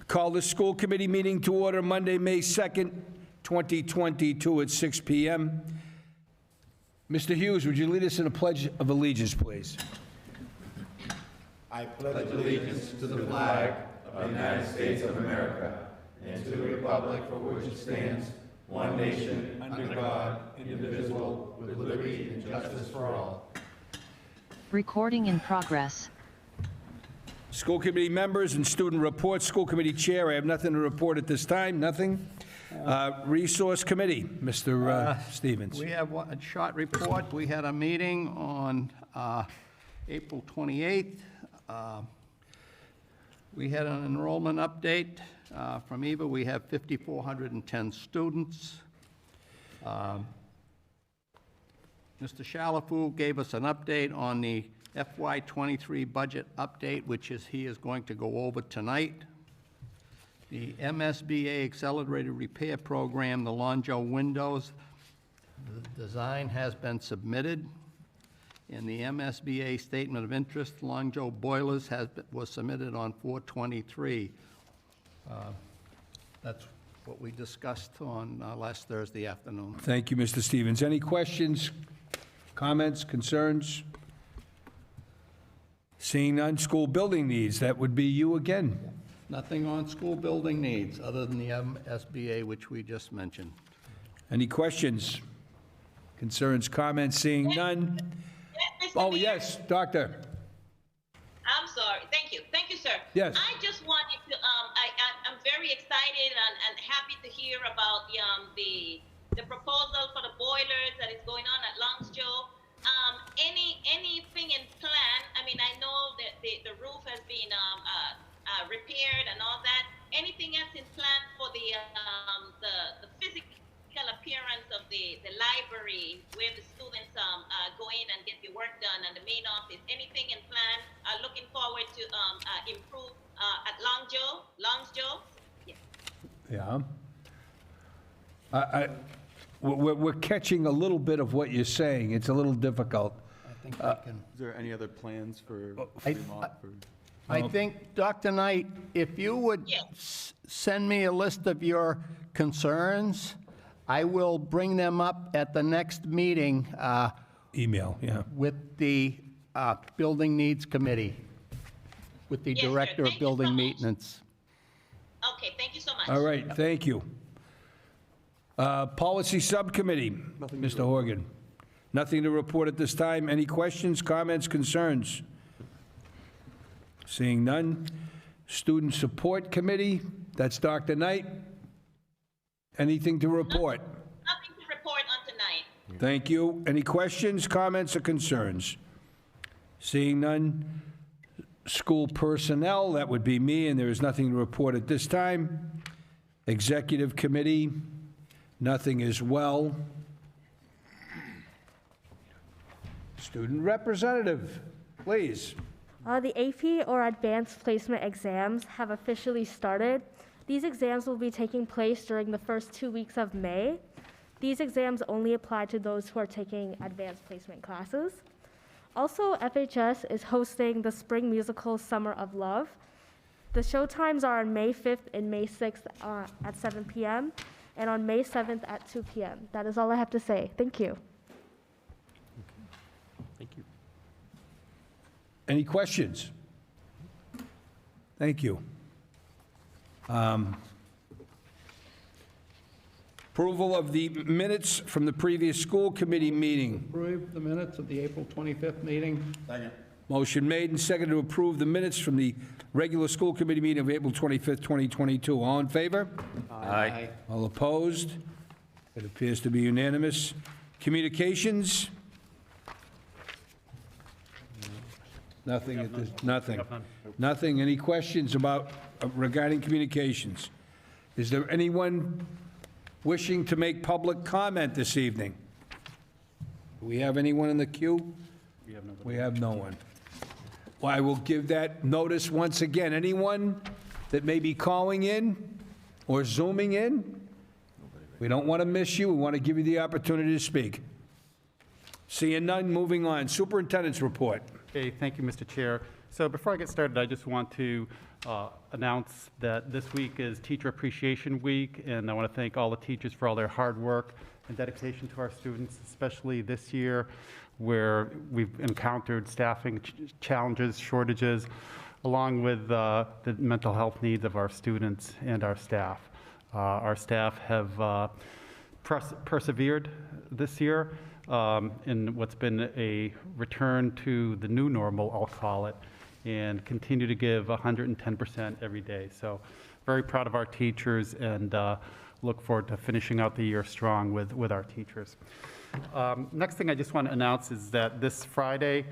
Call the school committee meeting to order Monday, May 2nd, 2022 at 6 p.m. Mr. Hughes, would you lead us in a pledge of allegiance, please? I pledge allegiance to the flag of the United States of America and to the republic for which it stands, one nation, under God, indivisible, with liberty and justice for all. Recording in progress. School committee members and student reports. School committee chair, I have nothing to report at this time, nothing. Resource committee, Mr. Stevens. We have a short report. We had a meeting on April 28th. We had an enrollment update from EVA. We have 5,410 students. Mr. Shalafu gave us an update on the FY23 budget update, which he is going to go over tonight. The MSBA Accelerated Repair Program, the Lonjo windows, the design has been submitted. And the MSBA Statement of Interest, Lonjo boilers, was submitted on 4/23. That's what we discussed on last Thursday afternoon. Thank you, Mr. Stevens. Any questions, comments, concerns? Seeing none, school building needs, that would be you again. Nothing on school building needs, other than the MSBA, which we just mentioned. Any questions, concerns, comments? Seeing none? Mr. Oh, Mayor, yes, Doctor. I'm sorry. Thank you, sir. Yes. I just wanted to. I'm very excited and happy to hear about the proposal for the boilers that is going on at Longsjo. Anything in plan? I mean, I know that the roof has been repaired and all that. Anything else in plan for the physical appearance of the library where the students go in and get the work done, and the main office? Anything in plan? Looking forward to improve at Longsjo. Yeah. Yeah. We're catching a little bit of what you're saying. It's a little difficult. I think I can. Is there any other plans for I- Fremont? I think, Dr. Knight, if you would Yes. send me a list of your concerns, I will bring them up at the next meeting Email, yeah. with the Building Needs Committee, with the Yes, sir. Director of Thank you so Building much. Maintenance. Okay. Thank you so much. All right, thank you. Policy Subcommittee, Mr. Horgan. Nothing to report at this time. Any questions, comments, concerns? Seeing none. Student Support Committee, that's Dr. Knight. Anything to report? Nothing to report on tonight. Thank you. Any questions, comments, or concerns? Seeing none. School Personnel, that would be me, and there is nothing to report at this time. Executive Committee, nothing as well. Student Representative, please. The AP or Advanced Placement exams have officially started. These exams will be taking place during the first 2 weeks of May. These exams only apply to those who are taking advanced placement classes. Also, FHS is hosting the Spring Musical Summer of Love. The show times are on May 5th and May 6th at 7 p.m. and on May 7th at 2 p.m. That is all I have to say. Thank you. Thank you. Any questions? Thank you. Approval of the minutes from the previous school committee meeting. Approve the minutes of the April 25th meeting. Motion made and seconded to approve the minutes from the regular school committee meeting of April 25th, 2022. All in favor? Aye. All opposed? It appears to be unanimous. Communications? Nothing at this, nothing. Nothing. Any questions about, regarding communications? Is there anyone wishing to make public comment this evening? Do we have anyone in the queue? We have no one. Well, I will give that notice once again. Anyone that may be calling in or zooming in, we don't want to miss you. We want to give you the opportunity to speak. Seeing none, moving on. Superintendent's report. Okay, thank you, Mr. Chair. So before I get started, I just want to announce that this week is Teacher Appreciation Week, and I want to thank all the teachers for all their hard work and dedication to our students, especially this year where we've encountered staffing challenges, shortages, along with the mental health needs of our students and our staff. Our staff have persevered this year in what's been a return to the new normal, I'll call it, and continue to give 110% every day. So very proud of our teachers and look forward to finishing out the year strong with our teachers. Next thing I just want to announce is that this Friday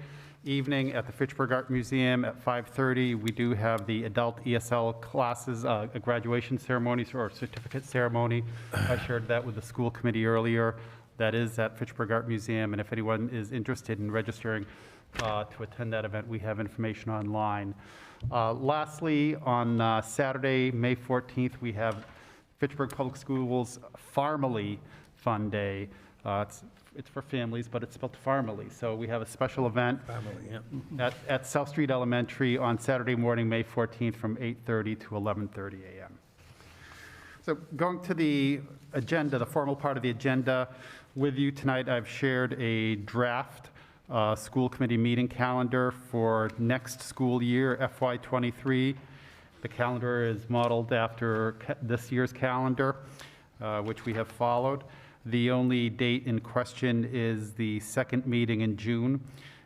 evening at the Fitchburg Art Museum at 5:30, we do have the adult ESL classes, a graduation ceremony or certificate ceremony. I shared that with the school committee earlier. That is at Fitchburg Art Museum, and if anyone is interested in registering to attend that event, we have information online. Lastly, on Saturday, May 14th, we have Fitchburg Public Schools Farmily Fun Day. It's for families, but it's spelled Farmily. So we have a special event at South Street Elementary on Saturday morning, May 14th, from 8:30 to 11:30 a.m. So going to the agenda, the formal part of the agenda with you tonight, I've shared a draft school committee meeting calendar for next school year, FY23. The calendar is modeled after this year's calendar, which we have followed. The only date in question is the second meeting in June,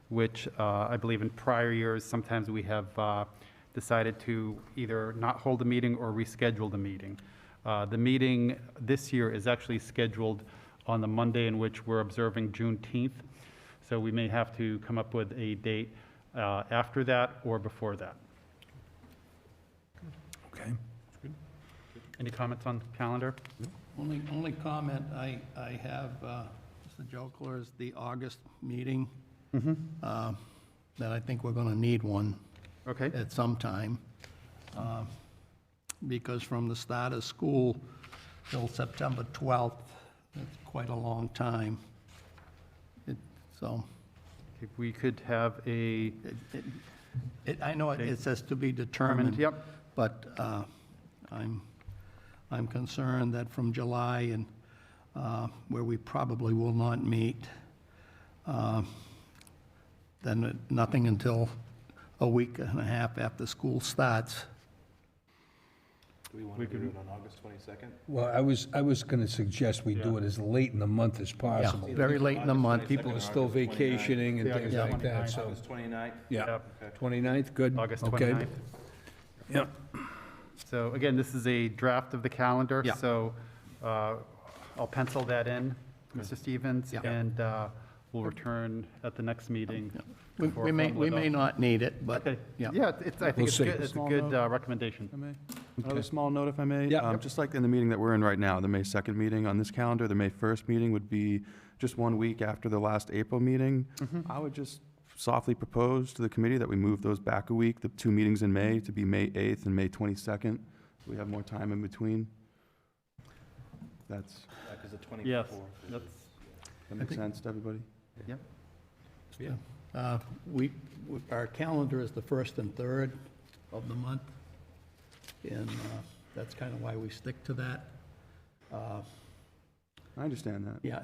which I believe in prior years, sometimes we have decided to either not hold a meeting or reschedule the meeting. The meeting this year is actually scheduled on the Monday in which we're observing Juneteenth, so we may have to come up with a date after that or before that. Okay. Any comments on the calendar? Only comment I have, Mr. Jokler, is the August meeting. That I think we're going to need one Okay. at some time. Because from the start of school till September 12th, that's quite a long time. So, If we could have a, I know it says to be determined. Yep. But I'm concerned that from July and where we probably will not meet, then nothing until a week and a half after school starts. Do we want to do it on August 22nd? Well, I was going to suggest we do it as late in the month as possible. Yeah, very late in the month. People are still vacationing and things Yeah. like that, so, August 29th? yeah. 29th, good? August Okay. 29th. Yep. So again, this is a draft of the calendar. Yeah. So I'll pencil that in, Mr. Stevens, Yeah. and we'll return at the next meeting. We for may formal not need it, but, Okay, yeah. yeah, I We'll think it's see. good, it's a Small good note. recommendation. If I may. Another small note, if I may. Yeah. Just like in the meeting that we're in right now, the May 2nd meeting on this calendar, the May 1st meeting would be just 1 week after the last April meeting. I would just softly propose to the committee that we move those back a week, the 2 meetings in May, to be May 8th and May 22nd. So we have more time in between. That's, Because the 24th. Yes, is- that's, that makes sense to everybody? Our calendar is the 1st and 3rd of the month, and that's kind of why we stick to that. I understand that. Yeah,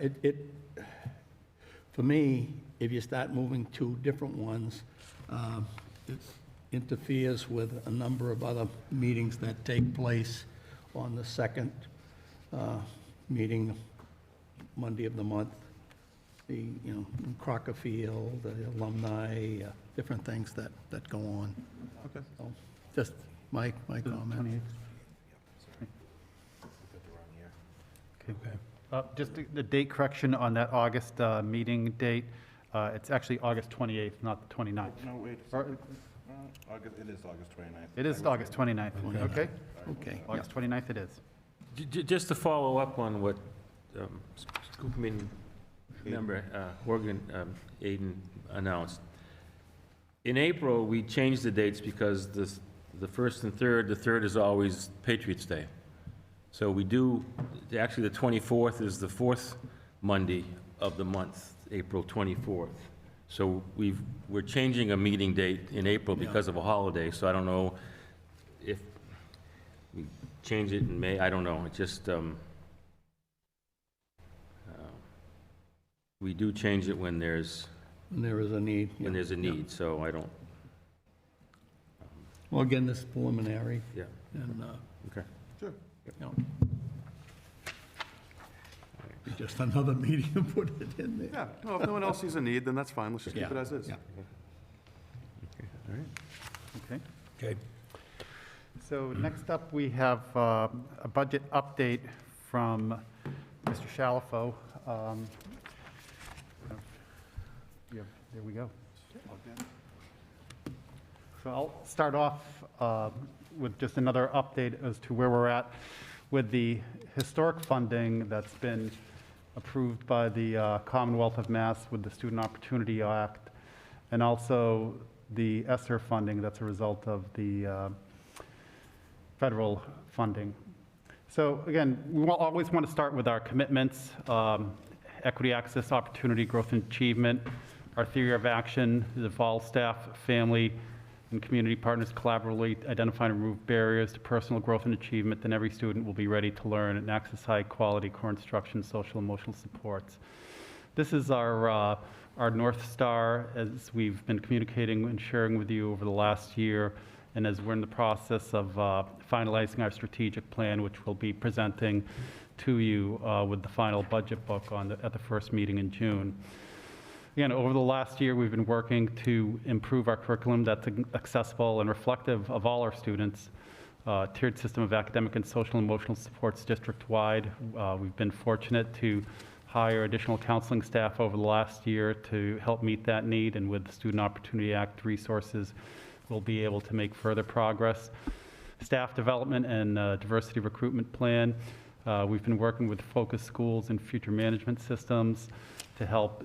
for me, if you start moving to different ones, it interferes with a number of other meetings that take place on the second meeting, Monday of the month. The, Crocker Field, the alumni, different things that go on. Okay. So, just my comment. 28th. Okay. Just the date correction on that August meeting date, it's actually August 28th, not the 29th. No, wait. Or- It is August 29th. It is August 29th, okay? Okay. yeah. August 29th it is. Just to follow up on what school committee member Horgan Aiden announced. In April, we changed the dates because the first and third, the third is always Patriots' Day. So we do, actually, the 24th is the fourth Monday of the month, April 24th. So we're changing a meeting date in April because of a holiday, so I don't know if we change it in May, I don't know. It just, we do change it when there's, And there is a need. when there's a need, so I don't, Well, again, this is preliminary, yeah, and, okay. you know. Just another meeting to put it in there. Yeah, no, if no one else sees a need, then that's fine. Let's just keep Yeah, it as is. yeah. Okay. Okay. So next up, we have a budget update from Mr. Shalafo. There we go. So I'll start off with just another update as to where we're at with the historic funding that's been approved by the Commonwealth of Mass with the Student Opportunity Act, and also the ESSER funding that's a result of the federal funding. So again, we always want to start with our commitments, equity, access, opportunity, growth, and achievement. Our theory of action is if all staff, family, and community partners collaboratively identify and remove barriers to personal growth and achievement, then every student will be ready to learn and access high-quality core instruction, social and emotional supports. This is our North Star, as we've been communicating and sharing with you over the last year, and as we're in the process of finalizing our strategic plan, which we'll be presenting to you with the final budget book at the first meeting in June. Again, over the last year, we've been working to improve our curriculum that's accessible and reflective of all our students. Tiered system of academic and social and emotional supports district-wide. We've been fortunate to hire additional counseling staff over the last year to help meet that need, and with the Student Opportunity Act resources, we'll be able to make further progress. Staff development and diversity recruitment plan. We've been working with focus schools and future management systems to help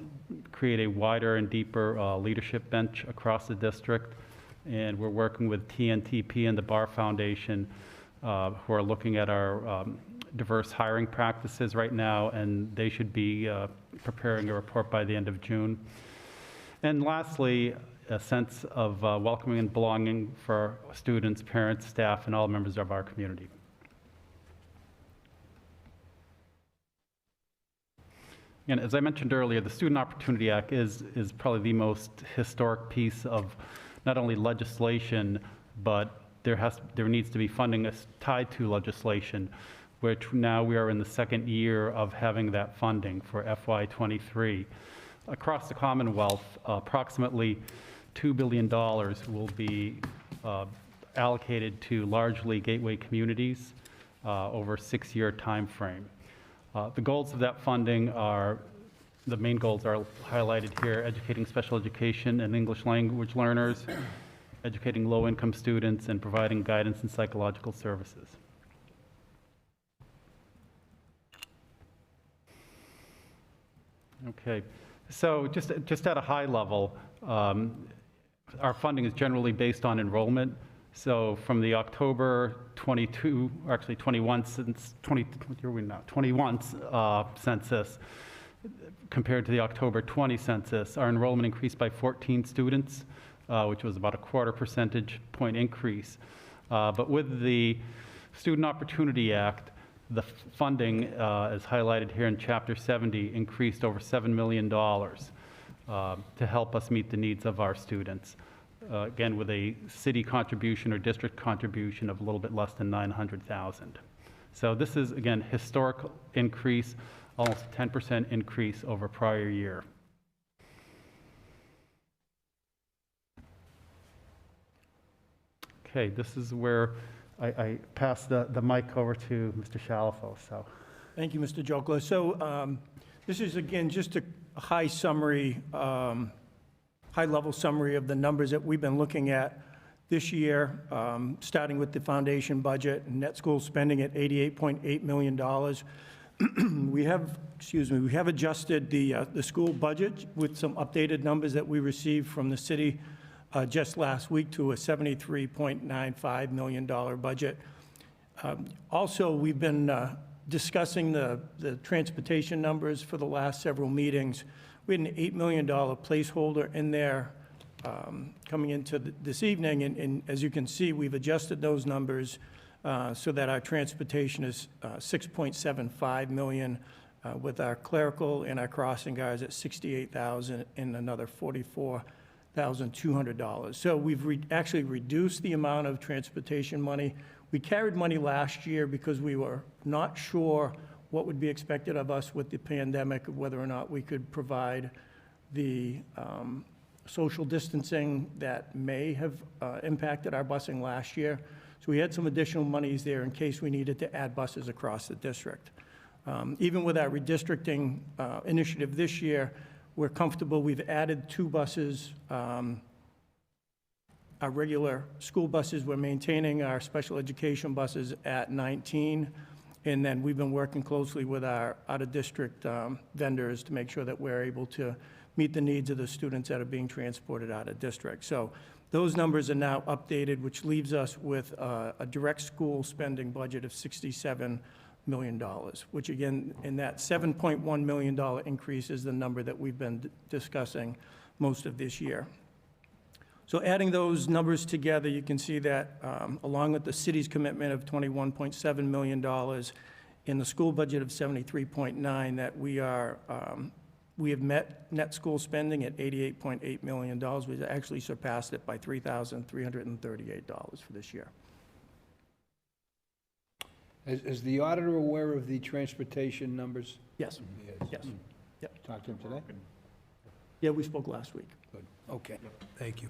create a wider and deeper leadership bench across the district. And we're working with TNTP and the Bar Foundation, who are looking at our diverse hiring practices right now, and they should be preparing a report by the end of June. And lastly, a sense of welcoming and belonging for students, parents, staff, and all members of our community. And as I mentioned earlier, the Student Opportunity Act is probably the most historic piece of not only legislation, but there needs to be funding tied to legislation, which now we are in the second year of having that funding for FY23. Across the Commonwealth, approximately $2 billion will be allocated to largely gateway communities over a 6-year time frame. The goals of that funding the main goals are highlighted here: educating special education and English language learners, educating low-income students, and providing guidance and psychological services. Okay, so just at a high level, our funding is generally based on enrollment. So from the October 22, or actually 21 census compared to the October 20 census, our enrollment increased by 14 students, which was about a 1/4 percentage point increase. But with the Student Opportunity Act, the funding, as highlighted here in Chapter 70, increased over $7 million to help us meet the needs of our students. Again, with a city contribution or district contribution of a little bit less than $900,000. So this is, again, historic increase, almost a 10% increase over prior year. Okay, this is where I pass the mic over to Mr. Shalafo. So, thank you, Mr. Jokla. So this is, again, just a high summary, high-level summary of the numbers that we've been looking at this year, starting with the foundation budget and net school spending at $88.8 million. We have adjusted the school budget with some updated numbers that we received from the city just last week to a $73.95 million budget. Also, we've been discussing the transportation numbers for the last several meetings. We had an $8 million placeholder in there coming into this evening, and as you can see, we've adjusted those numbers so that our transportation is $6.75 million, with our clerical and our crossing guards at $68,000 and another $44,200. So we've actually reduced the amount of transportation money. We carried money last year because we were not sure what would be expected of us with the pandemic, whether or not we could provide the social distancing that may have impacted our busing last year. So we had some additional monies there in case we needed to add buses across the district. Even with our redistricting initiative this year, we're comfortable. We've added 2 buses. Our regular school buses, we're maintaining our special education buses at 19. And then we've been working closely with our out-of-district vendors to make sure that we're able to meet the needs of the students that are being transported out of district. So those numbers are now updated, which leaves us with a direct school spending budget of $67 million, which again, in that $7.1 million increase is the number that we've been discussing most of this year. So adding those numbers together, you can see that along with the city's commitment of $21.7 million in the school budget of $73.9, that we have met net school spending at $88.8 million. We've actually surpassed it by $3,338 for this year. Is the auditor aware of the transportation numbers? Yes. Yes. Yep. Talked to him today? Yeah, we spoke last week. Good. Okay, thank you.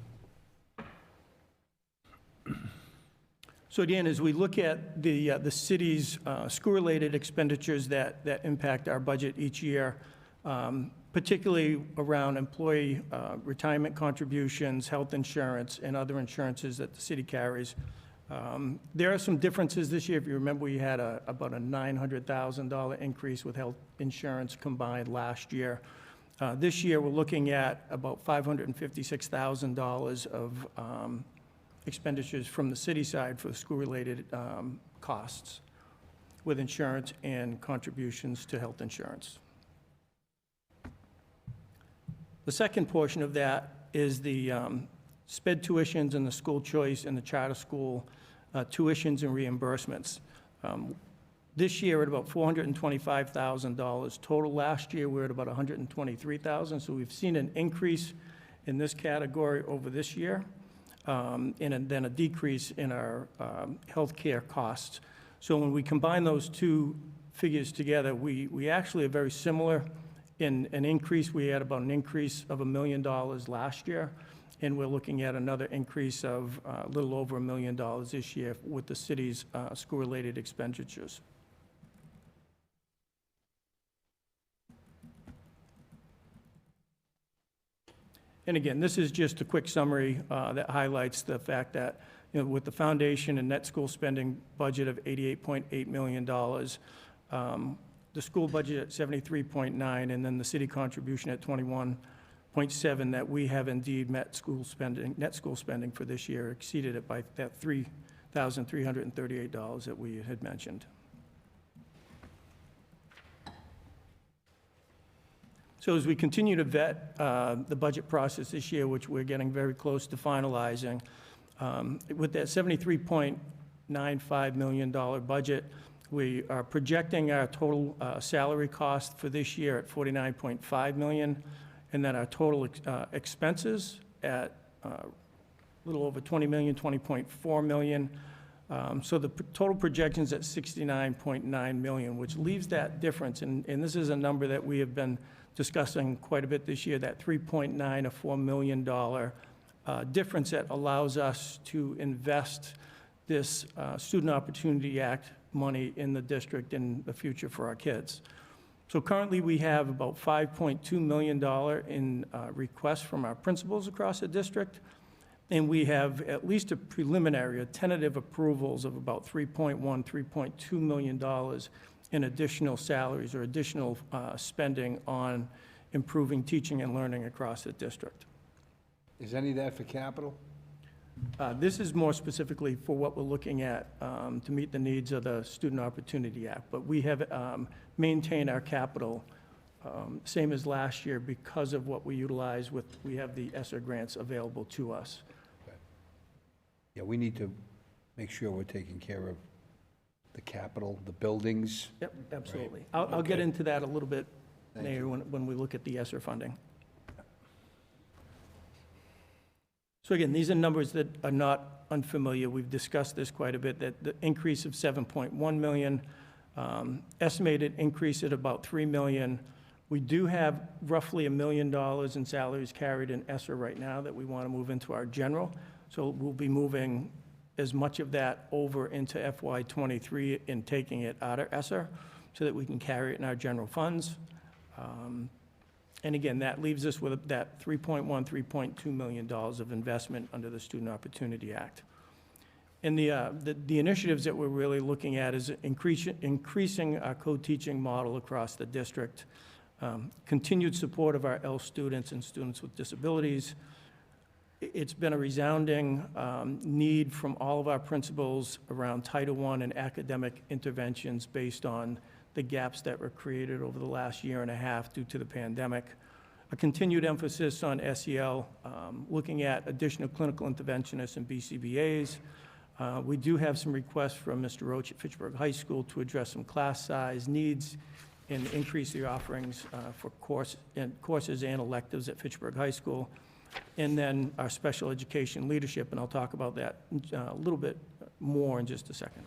So again, as we look at the city's school-related expenditures that impact our budget each year, particularly around employee retirement contributions, health insurance, and other insurances that the city carries, there are some differences this year. If you remember, we had about a $900,000 increase with health insurance combined last year. This year, we're looking at about $556,000 of expenditures from the city side for school-related costs with insurance and contributions to health insurance. The second portion of that is the SPED tuitions and the school choice and the charter school tuitions and reimbursements. This year, at about $425,000 total. Last year, we were at about $123,000. So we've seen an increase in this category over this year, and then a decrease in our healthcare costs. So when we combine those two figures together, we actually are very similar in an increase. We had about an increase of $1 million last year, and we're looking at another increase of a little over $1 million this year with the city's school-related expenditures. And again, this is just a quick summary that highlights the fact that, with the foundation and net school spending budget of $88.8 million, the school budget at $73.9, and then the city contribution at $21.7, that we have indeed met net school spending for this year, exceeded it by that $3,338 that we had mentioned. So as we continue to vet the budget process this year, which we're getting very close to finalizing, with that $73.95 million budget, we are projecting our total salary cost for this year at $49.5 million, and then our total expenses at a little over $20 million, $20.4 million. So the total projections at $69.9 million, which leaves that difference, and this is a number that we have been discussing quite a bit this year, that $3.9 or $4 million difference that allows us to invest this Student Opportunity Act money in the district in the future for our kids. So currently, we have about $5.2 million in requests from our principals across the district, and we have at least a preliminary, tentative approvals of about $3.1, $3.2 million in additional salaries or additional spending on improving teaching and learning across the district. Is any of that for capital? This is more specifically for what we're looking at to meet the needs of the Student Opportunity Act, but we have maintained our capital same as last year because of what we utilize with, we have the ESSER grants available to us. Yeah, we need to make sure we're taking care of the capital, the buildings. Yep, absolutely. I'll get Okay. into that a little bit, Thank Mayor, you. when we look at the ESSER funding. So again, these are numbers that are not unfamiliar. We've discussed this quite a bit, that the increase of 7.1 million, estimated increase at about 3 million. We do have roughly $1 million in salaries carried in ESSER right now that we want to move into our general. So we'll be moving as much of that over into FY '23 and taking it out of ESSER so that we can carry it in our general funds. And again, that leaves us with that $3.1, $3.2 million of investment under the Student Opportunity Act. And the initiatives that we're really looking at is increasing our co-teaching model across the district, continued support of our ELL students and students with disabilities. It's been a resounding need from all of our principals around Title I and academic interventions based on the gaps that were created over the last year and a half due to the pandemic. A continued emphasis on SEL, looking at additional clinical interventionists and BCBAs. We do have some requests from Mr. Roach at Fitchburg High School to address some class size needs and increase the offerings for courses and electives at Fitchburg High School. And then our special education leadership, and I'll talk about that a little bit more in just a second.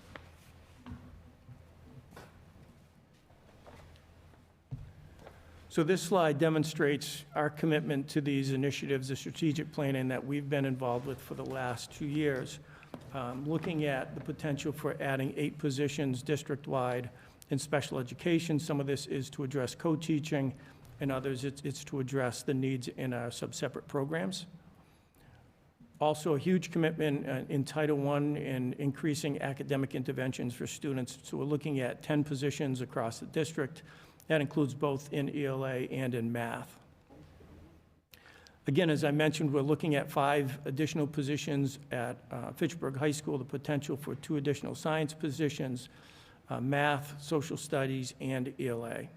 So this slide demonstrates our commitment to these initiatives, the strategic planning that we've been involved with for the last 2 years, looking at the potential for adding 8 positions district-wide in special education. Some of this is to address co-teaching, and others it's to address the needs in our sub-separate programs. Also, a huge commitment in Title I in increasing academic interventions for students. So we're looking at 10 positions across the district. That includes both in ELA and in math. Again, as I mentioned, we're looking at 5 additional positions at Fitchburg High School, the potential for 2 additional science positions, math, social studies, and ELA.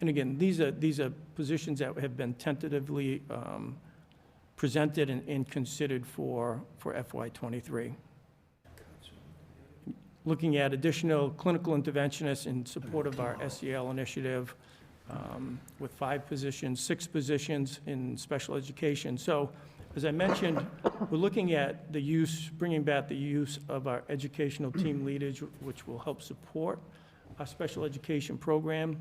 And again, these are positions that have been tentatively presented and considered for FY '23. Looking at additional clinical interventionists in support of our SEL initiative with 5 positions, 6 positions in special education. So, as I mentioned, we're looking at the use, bringing back the use of our educational team leaders, which will help support our special education program.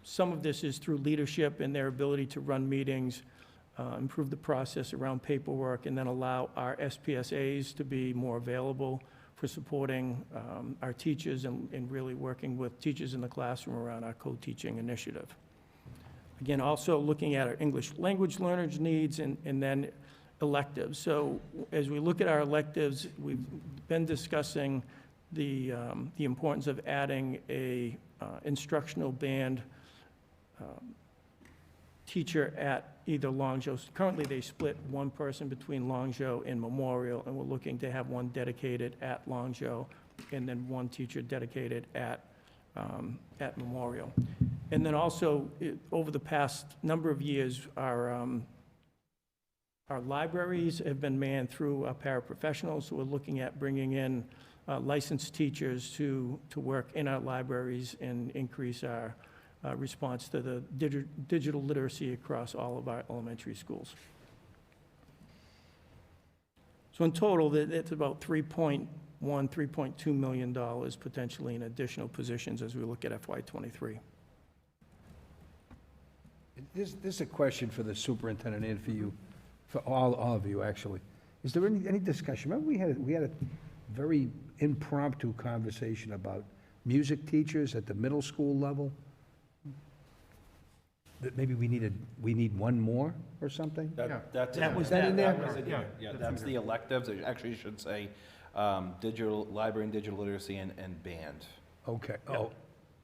Some of this is through leadership and their ability to run meetings, improve the process around paperwork, and then allow our SPSAs to be more available for supporting our teachers and really working with teachers in the classroom around our co-teaching initiative. Again, also looking at our English language learners' needs and then electives. So as we look at our electives, we've been discussing the importance of adding a instructional band teacher at either Longjo. Currently, they split one person between Longjo and Memorial, and we're looking to have one dedicated at Longjo and then one teacher dedicated at Memorial. And then also, over the past number of years, our libraries have been manned through paraprofessionals, so we're looking at bringing in licensed teachers to work in our libraries and increase our response to the digital literacy across all of our elementary schools. So in total, it's about $3.1, $3.2 million potentially in additional positions as we look at FY '23. This is a question for the superintendent and for you, for all of you, actually. Is there any discussion? Remember we had a very impromptu conversation about music teachers at the middle school level? That maybe we need one more or something? Was that in there? Yeah, that's the electives. It actually should say digital, library and digital literacy and band. Okay,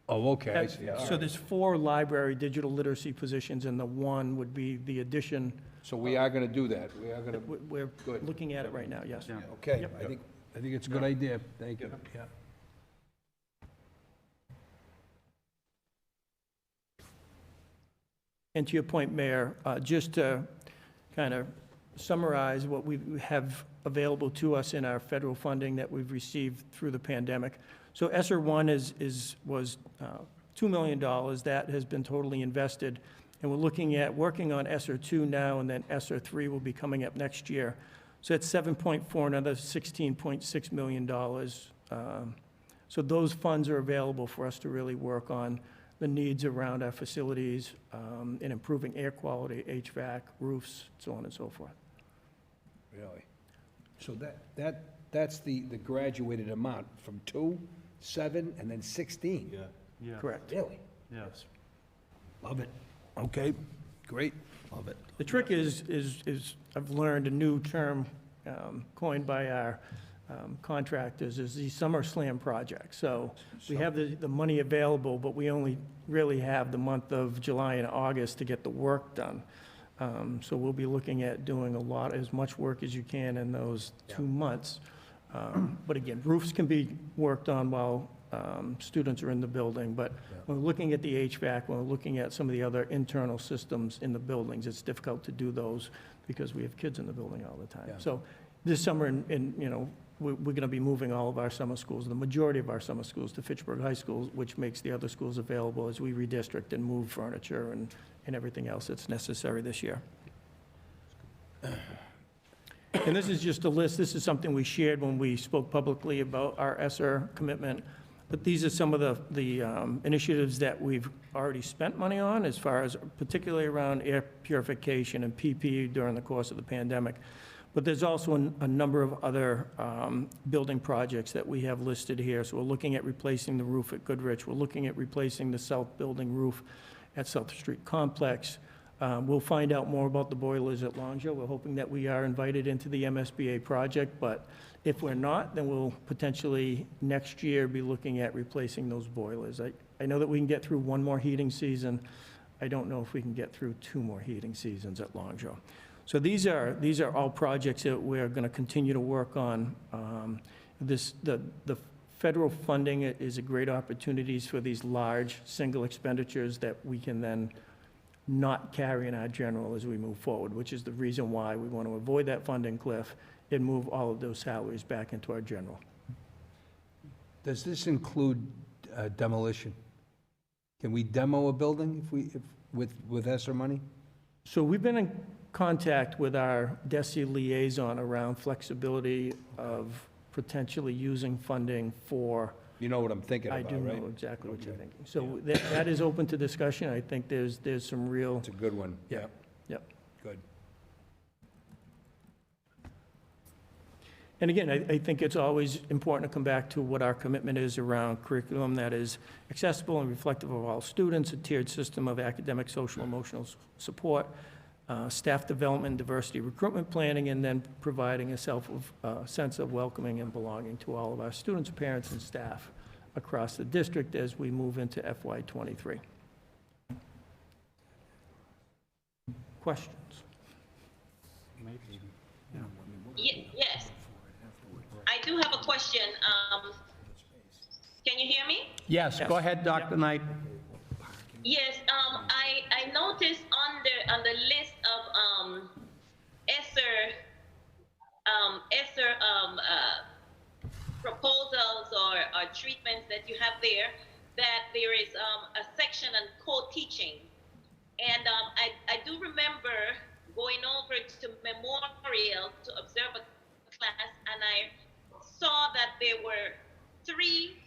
okay, I see. All So right. there's 4 library digital literacy positions, and the 1 would be the addition. So we are gonna do that, we are gonna, We're Good. looking at it right now, yes. okay, Yep. I think it's a good idea, thank you, yeah. And to your point, Mayor, just to kind of summarize what we have available to us in our federal funding that we've received through the pandemic. So ESSER 1 was $2 million. That has been totally invested. And we're looking at working on ESSER 2 now, and then ESSER 3 will be coming up next year. So that's 7.4, another $16.6 million. So those funds are available for us to really work on the needs around our facilities in improving air quality, HVAC, roofs, so on and so forth. Really? So that's the graduated amount from 2, 7, and then 16? Yeah. Correct. Really? Yes. Love it. Okay, great. Love it. The trick is I've learned a new term coined by our contractors, is the Summer Slam project. So we have the money available, but we only really have the month of July and August to get the work done. So we'll be looking at doing as much work as you can in those 2 months. But again, roofs can be worked on while students are in the building, but when we're looking at the HVAC, when we're looking at some of the other internal systems in the buildings, it's difficult to do those because we have kids in the building all the time. Yeah. So this summer, we're going to be moving all of our summer schools, the majority of our summer schools, to Fitchburg High School, which makes the other schools available as we redistrict and move furniture and everything else that's necessary this year. And this is just a list. This is something we shared when we spoke publicly about our ESSER commitment. But these are some of the initiatives that we've already spent money on, as far as particularly around air purification and PPE during the course of the pandemic. But there's also a number of other building projects that we have listed here. So we're looking at replacing the roof at Goodrich. We're looking at replacing the south building roof at South Street Complex. We'll find out more about the boilers at Longview. We're hoping that we are invited into the MSBA project, but if we're not, then we'll potentially next year be looking at replacing those boilers. I know that we can get through one more heating season. I don't know if we can get through 2 more heating seasons at Longview. So these are all projects that we're going to continue to work on. The federal funding is a great opportunities for these large single expenditures that we can then not carry in our general as we move forward, which is the reason why we want to avoid that funding cliff and move all of those salaries back into our general. Does this include demolition? Can we demo a building with ESSER money? So we've been in contact with our DESI liaison around flexibility of potentially using funding for. You know what I'm thinking I about, do right? know exactly what you're thinking. So that is open to discussion. I think there's some real. It's a good one. Yep. Good. And again, I think it's always important to come back to what our commitment is around curriculum that is accessible and reflective of all students, a tiered system of academic, social, emotional support, staff development, diversity recruitment planning, and then providing a sense of welcoming and belonging to all of our students, parents, and staff across the district as we move into FY23. Questions? Yes. I do have a question. Can you hear me? Yes, go ahead, Dr. Knight. Yes, I noticed on the list of ESSER proposals or treatments that you have there, that there is a section on co-teaching. And I do remember going over to Memorial to observe a class, and I saw that there were 3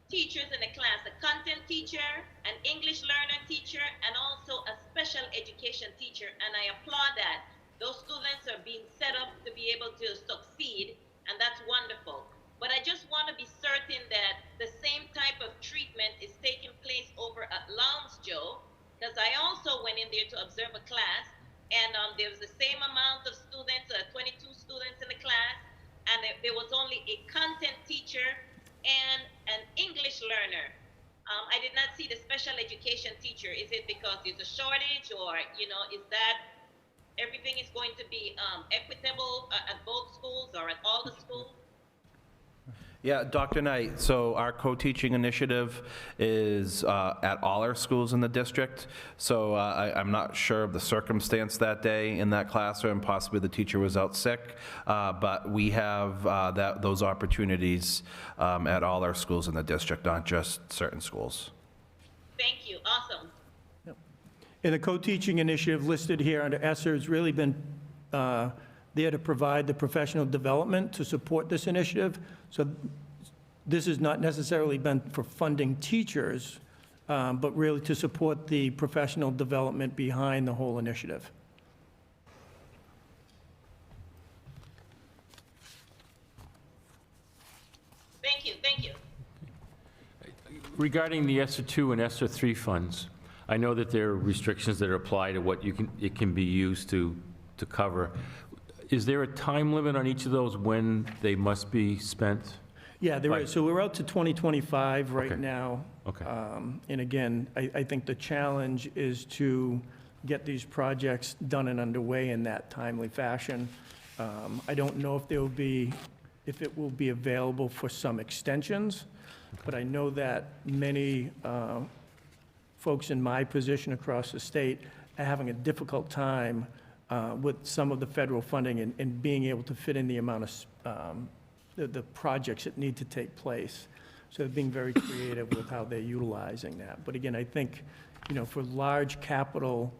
teachers in the class, a content teacher, an English learner teacher, and also a special education teacher, and I applaud that. Those students are being set up to be able to succeed, and that's wonderful. But I just want to be certain that the same type of treatment is taking place over at Longview, because I also went in there to observe a class, and there was the same amount of students, 22 students in the class, and there was only a content teacher and an English learner. I did not see the special education teacher. Is it because there's a shortage, or, is that everything is going to be equitable at both schools or at all the schools? Yeah, Dr. Knight, so our co-teaching initiative is at all our schools in the district. So I'm not sure of the circumstance that day in that classroom, possibly the teacher was out sick, but we have those opportunities at all our schools in the district, not just certain schools. Thank you. Awesome. And the co-teaching initiative listed here under ESSER has really been there to provide the professional development to support this initiative. So this has not necessarily been for funding teachers, but really to support the professional development behind the whole initiative. Thank you. Thank you. Regarding the ESSER 2 and ESSER 3 funds, I know that there are restrictions that apply to what it can be used to cover. Is there a time limit on each of those when they must be spent? Yeah, there Right. is. So we're out to 2025 right Okay. now. Okay. And again, I think the challenge is to get these projects done and underway in that timely fashion. I don't know if it will be available for some extensions, but I know that many folks in my position across the state are having a difficult time with some of the federal funding and being able to fit in the amount of the projects that need to take place. So they're being very creative with how they're utilizing that. But again, I think, for large capital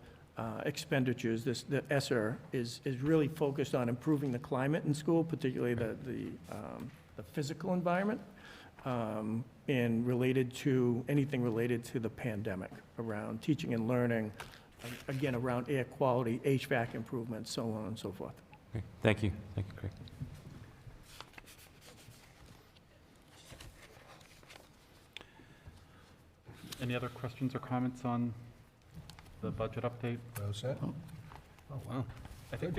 expenditures, the ESSER is really focused on improving the climate in school, particularly the physical environment, and anything related to the pandemic around teaching and learning, again, around air quality, HVAC improvements, so on and so forth. Okay. Thank you. Thank you, Craig. Any other questions or comments on the budget update? Well said. Oh, wow. I think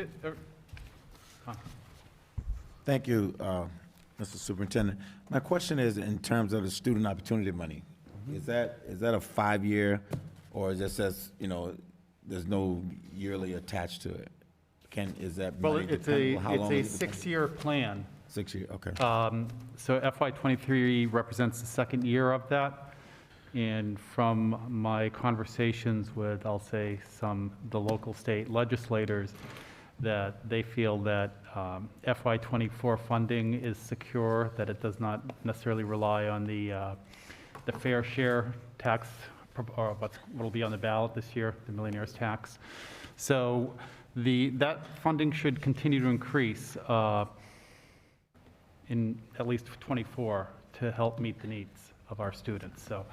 Thank you, Mr. Superintendent. My question is in terms of the student opportunity money. Is that a 5-year, or is it says, there's no yearly attached to it? Is that Well, money it's dependable? How long a is it? 6-year plan. 6 year, okay. So FY '23 represents the second year of that. And from my conversations with, I'll say, the local state legislators, that they feel that FY '24 funding is secure, that it does not necessarily rely on the fair share tax, or what'll be on the ballot this year, the millionaire's tax. So that funding should continue to increase in at least '24 to help meet the needs of our students. So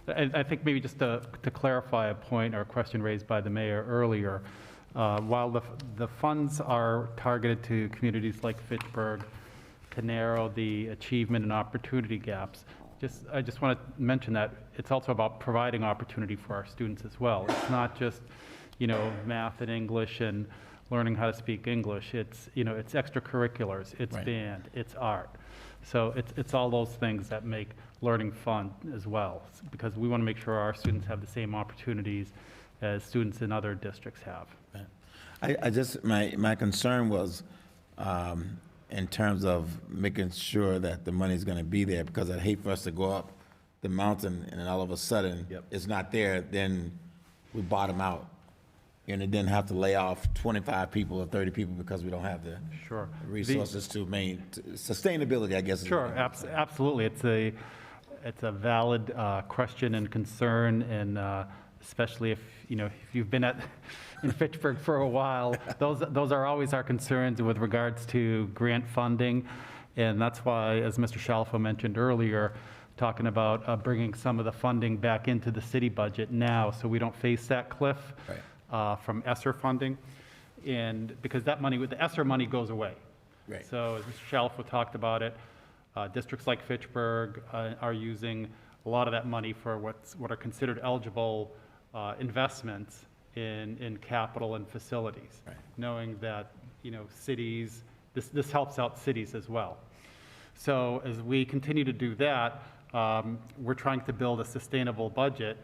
I think maybe just to clarify a point or a question raised by the mayor earlier, while the funds are targeted to communities like Fitchburg to narrow the achievement and opportunity gaps, I just want to mention that it's also about providing opportunity for our students as well. It's not just, math and English and learning how to speak English. It's, it's extracurriculars, it's Right. band, it's art. So it's all those things that make learning fun as well, because we want to make sure our students have the same opportunities as students in other districts have. My concern was in terms of making sure that the money's gonna be there, because I'd hate for us to go up the mountain and then all of a sudden it's not there, then we bottom out. And then have to lay off 25 people or 30 people because we don't have the Sure. resources to sustainability, I guess. is Sure, what absolutely. It's a valid question and concern, and especially if you've been in Fitchburg for a while, those are always our concerns with regards to grant funding. And that's why, as Mr. Shalfo mentioned earlier, talking about bringing some of the funding back into the city budget now so we don't face that cliff. Right. From ESSER funding, and because that money, with the ESSER money, goes away. Right. So as Mr. Shalfo talked about it, districts like Fitchburg are using a lot of that money for what are considered eligible investments in capital and facilities, Right. knowing that cities, this helps out cities as well. So as we continue to do that, we're trying to build a sustainable budget.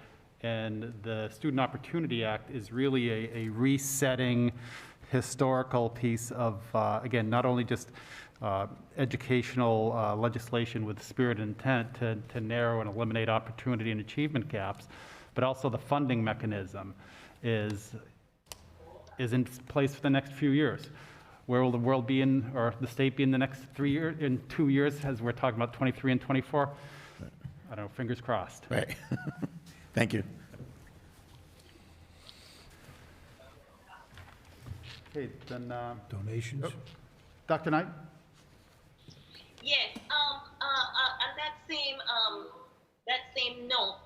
And the Student Opportunity Act is really a resetting, historical piece of, again, not only just educational legislation with spirit and intent to narrow and eliminate opportunity and achievement gaps, but also the funding mechanism is in place for the next few years. Where will the world be in, or the state be in the next 3 years, in 2 years, as we're talking about 23 and 24? I don't know, fingers crossed. Right. Thank you. Okay, then, Donations? Dr. Knight? Yes, on that same note,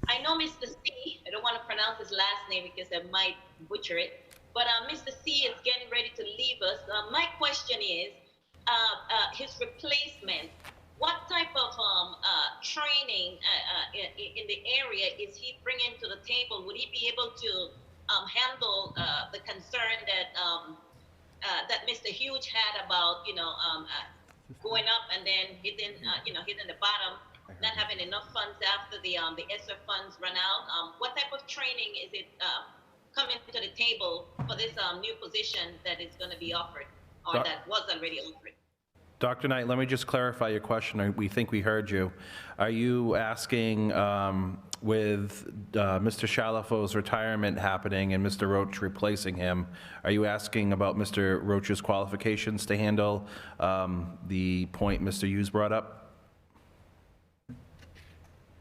I know Mr. C, I don't want to pronounce his last name because I might butcher it, but Mr. C is getting ready to leave us. My question is, his replacement, what type of training in the area is he bringing to the table? Would he be able to handle the concern that Mr. Huge had about, going up and then hitting the bottom, not having enough funds after the ESSER funds run out? What type of training is it coming to the table for this new position that is going to be offered, or that was already offered? Dr. Knight, let me just clarify your question. We think we heard you. Are you asking with Mr. Chalafo's retirement happening and Mr. Roach replacing him, are you asking about Mr. Roach's qualifications to handle the point Mr. Hughes brought up?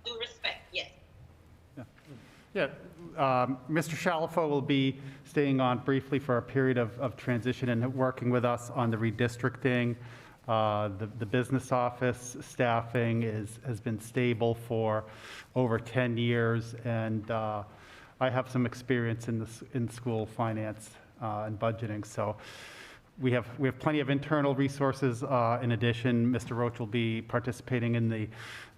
Due respect, yes. Yeah, Mr. Shalafo will be staying on briefly for a period of transition and working with us on the redistricting. The business office staffing has been stable for over 10 years, and I have some experience in school finance and budgeting, so we have plenty of internal resources. In addition, Mr. Roach will be participating in the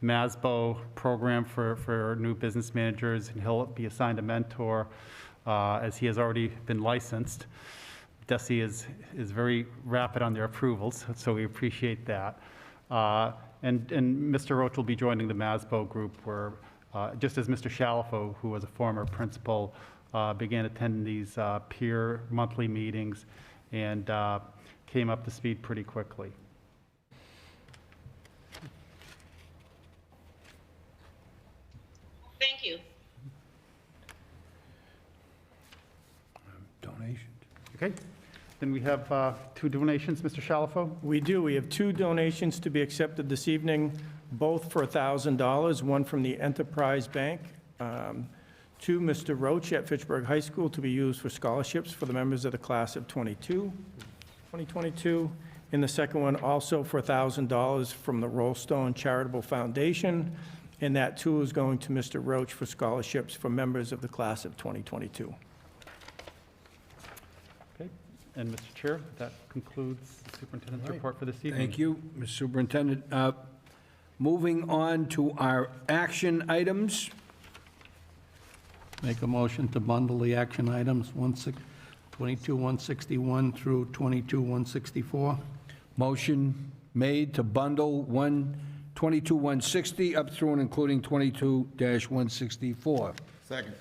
MASBO program for new business managers, and he'll be assigned a mentor as he has already been licensed. DESE is very rapid on their approvals, so we appreciate that. And Mr. Roach will be joining the MASBO group, where just as Mr. Shalafo, who was a former principal, began attending these peer monthly meetings and came up to speed pretty quickly. Thank you. Donations? Okay, then we have 2 donations, Mr. Shalafo. We do. We have 2 donations to be accepted this evening, both for $1,000, one from the Enterprise Bank to Mr. Roach at Fitchburg High School to be used for scholarships for the members of the class of 2022. And the second one also for $1,000 from the Rollstone Charitable Foundation, and that too is going to Mr. Roach for scholarships for members of the class of 2022. Okay, and Mr. Chair, that concludes the superintendent's report for this evening. Thank you, Mr. Superintendent. Moving on to our action items. Make a motion to bundle the action items 22-161 through 22-164. Motion made to bundle 22-160 up through and including 22-164. Second.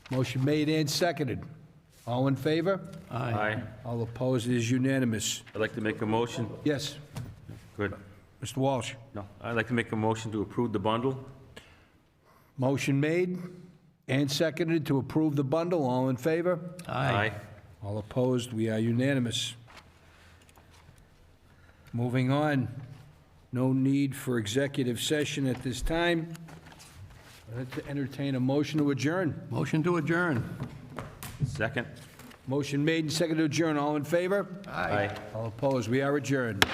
Motion made and seconded. All in favor? Aye. All opposed? It is unanimous. I'd like to make a motion. Yes, Good. Mr. Walsh. No, I'd like to make a motion to approve the bundle. Motion made and seconded to approve the bundle. All in favor? Aye. All opposed? We are unanimous. Moving on. No need for executive session at this time. I'd like to entertain a motion to adjourn. Motion to adjourn. Second. Motion made and seconded to adjourn. All in favor? Aye. All opposed? We are adjourned.